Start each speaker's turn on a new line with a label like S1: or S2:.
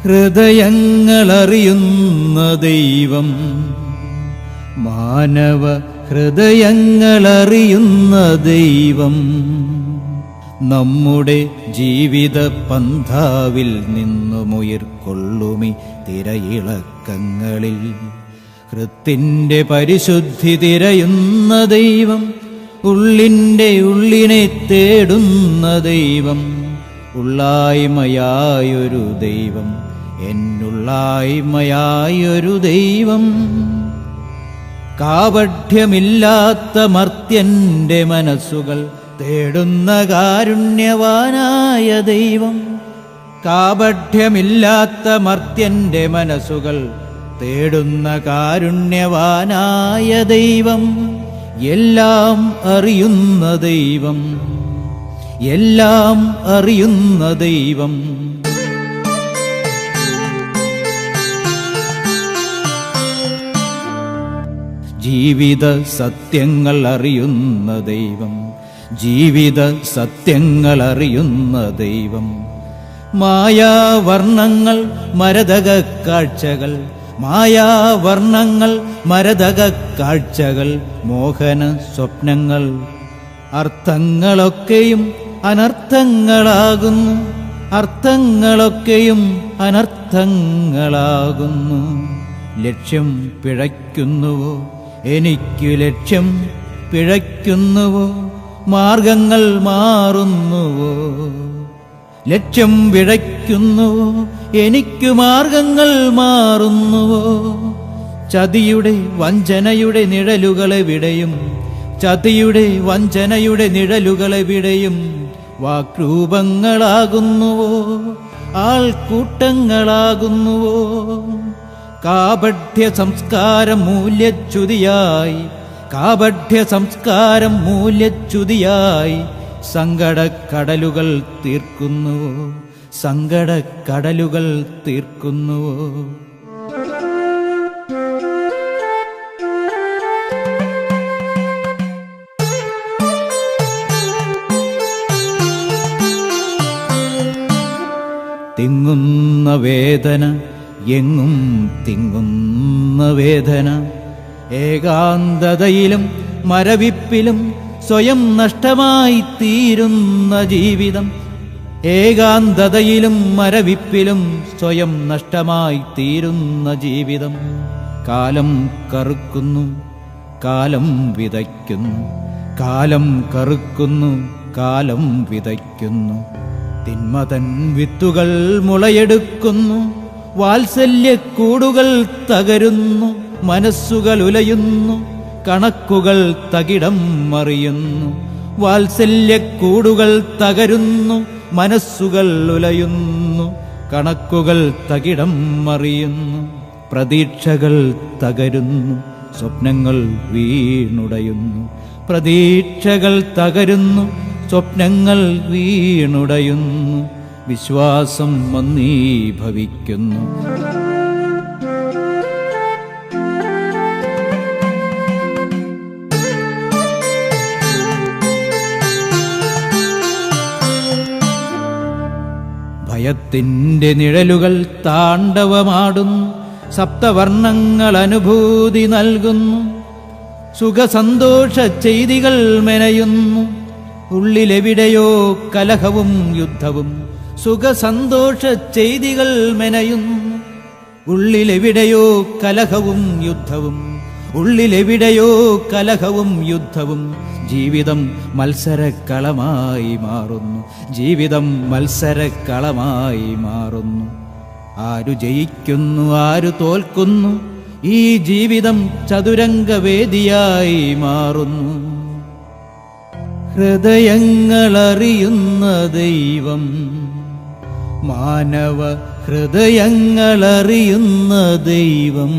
S1: ഹൃദയങ്ങളറിയുന്ന ദൈവം, മാനവ ഹൃദയങ്ങളറിയുന്ന ദൈവം, നമ്മുടെ ജീവിത പന്ഥാവിൽ നിന്നുമുയർക്കൊള്ളുമി തിരയിളക്കങ്ങളിൽ ഹൃത്തിൻ്റെ പരിശുദ്ധി തിരയുന്ന ദൈവം, ഉള്ളിൻ്റെ ഉള്ളിനെ തേടുന്ന ദൈവം, ഉള്ളായ്മയായൊരു ദൈവം, എന്നുള്ളായ്മയായൊരു ദൈവം, കാപഠ്യമില്ലാത്ത മർത്യന്റെ മനസ്സുകൾ തേടുന്ന കാരുണ്യവാനായ ദൈവം, കാപഠ്യമില്ലാത്ത മർത്യന്റെ മനസ്സുകൾ തേടുന്ന കാരുണ്യവാനായ ദൈവം, എല്ലാം അറിയുന്ന ദൈവം, എല്ലാം അറിയുന്ന ദൈവം. ജീവിത സത്യങ്ങൾ അറിയുന്ന ദൈവം, ജീവിത സത്യങ്ങൾ അറിയുന്ന ദൈവം, മായാവർണ്ണങ്ങൾ മരതക കാഴ്ചകൾ, മായാവർണ്ണങ്ങൾ മരതക കാഴ്ചകൾ, മോഹന സ്വപ്നങ്ങൾ, അർത്ഥങ്ങളൊക്കെയും അനർത്ഥങ്ങളാകുന്നു, അർത്ഥങ്ങളൊക്കെയും അനർത്ഥങ്ങളാകുന്നു. ലക്ഷ്യം പിഴയ്ക്കുന്നുവോ, എനിക്കു ലക്ഷ്യം പിഴയ്ക്കുന്നുവോ, മാർഗങ്ങൾ മാറുന്നുവോ, ലക്ഷ്യം പിഴയ്ക്കുന്നുവോ, എനിക്കു മാർഗങ്ങൾ മാറുന്നുവോ. ചതിയുടെ വഞ്ചനയുടെ നിഴലുകളെവിടെയും, ചതിയുടെ വഞ്ചനയുടെ നിഴലുകളെവിടെയും വാക്രൂപങ്ങളാകുന്നുവോ, ആൾക്കൂട്ടങ്ങളാകുന്നുവോ. കാപഠ്യ സംസ്കാരം മൂല്യച്യുതിയായി, കാപഠ്യ സംസ്കാരം മൂല്യച്യുതിയായി സങ്കടക്കടലുകൾ തീർക്കുന്നുവോ, സങ്കടക്കടലുകൾ തീർക്കുന്നുവോ. തിങ്ങുന്ന വേദന, എങ്ങും തിങ്ങുന്ന വേദന, ഏകാന്തതയിലും മരവിപ്പിലും സ്വയം നഷ്ടമായി തീരുന്ന ജീവിതം, ഏകാന്തതയിലും മരവിപ്പിലും സ്വയം നഷ്ടമായി തീരുന്ന ജീവിതം. കാലം കറുക്കുന്നു, കാലം വിതയ്ക്കുന്നു, കാലം കറുക്കുന്നു, കാലം വിതയ്ക്കുന്നു. തിന്മതൻ വിത്തുകൾ മുളയെടുക്കുന്നു, വാത്സല്യക്കൂടുകൾ തകരുന്നു, മനസ്സുകൾ ഉലയുന്നു, കണക്കുകൾ തകിടം മറിയുന്നു. വാത്സല്യക്കൂടുകൾ തകരുന്നു, മനസ്സുകൾ ഉലയുന്നു, കണക്കുകൾ തകിടം മറിയുന്നു. പ്രതീക്ഷകൾ തകരുന്നു, സ്വപ്നങ്ങൾ വീണുടയുന്നു, പ്രതീക്ഷകൾ തകരുന്നു, സ്വപ്നങ്ങൾ വീണുടയുന്നു. വിശ്വാസം മന്ദീഭവിക്കുന്നു. ഭയത്തിൻ്റെ നിഴലുകൾ താണ്ഡവമാടുന്നു, സപ്തവർണ്ണങ്ങൾ അനുഭൂതി നൽകുന്നു, സുഖസന്തോഷ ചെയ്തികൾ മെനയുന്നു. ഉള്ളിലെവിടെയോ കലഹവും യുദ്ധവും, സുഖസന്തോഷ ചെയ്തികൾ മെനയുന്നു. ഉള്ളിലെവിടെയോ കലഹവും യുദ്ധവും, ഉള്ളിലെവിടെയോ കലഹവും യുദ്ധവും. ജീവിതം മത്സരക്കളമായി മാറുന്നു, ജീവിതം മത്സരക്കളമായി മാറുന്നു. ആരു ജയിക്കുന്നു, ആരു തോൽക്കുന്നു, ഈ ജീവിതം ചതുരംഗവേദിയായി മാറുന്നു. ഹൃദയങ്ങളറിയുന്ന ദൈവം, മാനവ ഹൃദയങ്ങളറിയുന്ന ദൈവം.